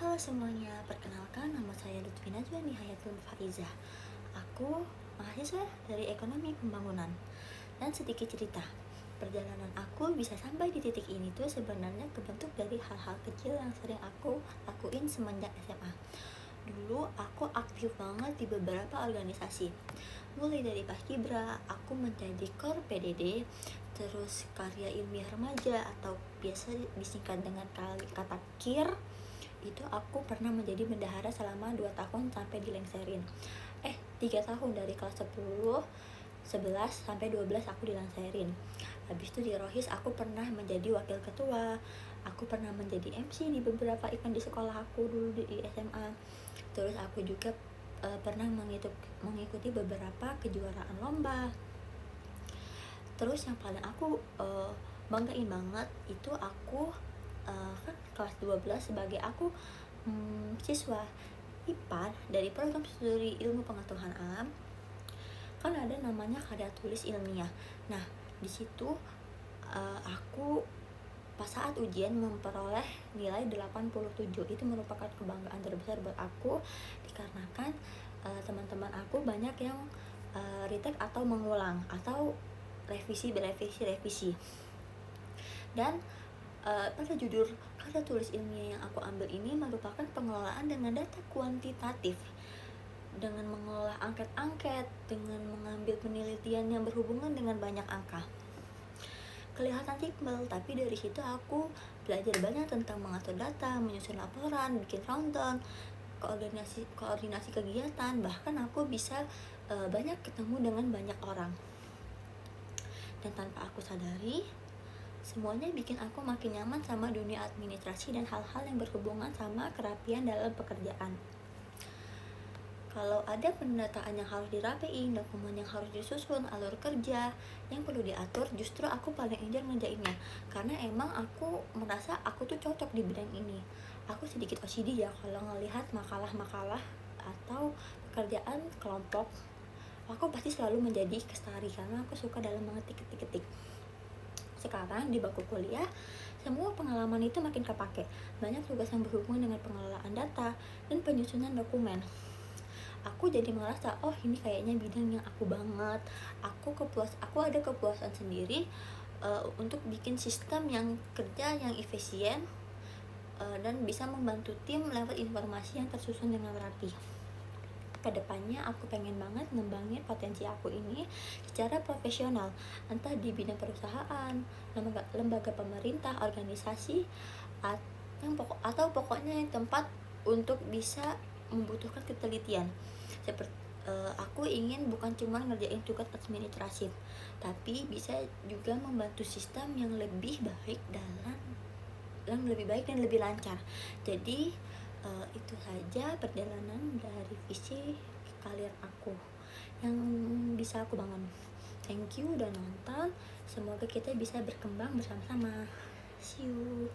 Halo semuanya, perkenalkan nama saya Lutfi Najwa Nihayatul Faizah. Aku mahasiswa dari Ekonomi Pembangunan. Dan sedikit cerita, perjalanan aku bisa sampai di titik ini tuh sebenarnya kebentuk dari hal-hal kecil yang sering aku lakuin semenjak SMA. Dulu aku aktif banget di beberapa organisasi. Mulai dari Paskibra, aku menjadi Kor PDD, terus karya ilmiah remaja atau biasa disingkat dengan kata KIR. Itu aku pernah menjadi bendahara selama 2 tahun sampai dilengserin. 3 tahun dari kelas 10, 11 sampai 12 aku dilengserin. Habis itu di Rohis aku pernah menjadi wakil ketua. Aku pernah menjadi MC di beberapa event di sekolah aku dulu di SMA. Terus aku juga pernah mengikuti beberapa kejuaraan lomba. Terus yang paling aku banggain banget itu aku kan kelas 12 sebagai aku siswa IPA dari program studi ilmu pengetahuan alam, kan ada namanya karya tulis ilmiah. Nah di situ aku pas saat ujian memperoleh nilai 87. Itu merupakan kebanggaan terbesar buat aku dikarenakan teman-teman aku banyak yang retake atau mengulang atau revisi. Dan pada judul karya tulis ilmiah yang aku ambil ini merupakan pengelolaan dengan data kuantitatif, dengan mengolah angket-angket, dengan mengambil penelitian yang berhubungan dengan banyak angka. Kelihatan simpel, tapi dari situ aku belajar banyak tentang mengatur data, menyusun laporan, bikin rundown, koordinasi kegiatan. Bahkan aku bisa banyak ketemu dengan banyak orang. Dan tanpa aku sadari, semuanya bikin aku makin nyaman sama dunia administrasi dan hal-hal yang berhubungan sama kerapian dalam pekerjaan. Kalau ada pendataan yang harus dirapiin, dokumen yang harus disusun, alur kerja yang perlu diatur, justru aku paling enjoy ngerjainnya. Karena emang aku merasa aku tuh cocok di bidang ini. Aku sedikit OCD ya kalau ngelihat makalah-makalah atau pekerjaan kelompok. Aku pasti selalu menjadi kestari karena aku suka dalam mengetik-ketik. Sekarang di bangku kuliah, semua pengalaman itu makin kepake. Banyak tugas yang berhubungan dengan pengelolaan data dan penyusunan dokumen. Aku jadi merasa, oh ini kayaknya bidang yang aku banget. Aku ada kepuasan sendiri untuk bikin sistem yang kerja yang efisien dan bisa membantu tim lewat informasi yang tersusun dengan rapi. Kedepannya aku pengen banget ngembangin potensi aku ini secara profesional, entah di bidang perusahaan, lembaga pemerintah, organisasi, atau pokoknya yang tempat untuk bisa membutuhkan ketelitian. Seperti aku ingin bukan cuma ngerjain tugas administratif, tapi bisa juga membantu sistem yang lebih baik dan lebih lancar. Jadi itu saja perjalanan dari visi karir aku yang bisa aku bangun. Thank you udah nonton, semoga kita bisa berkembang bersama-sama. See you.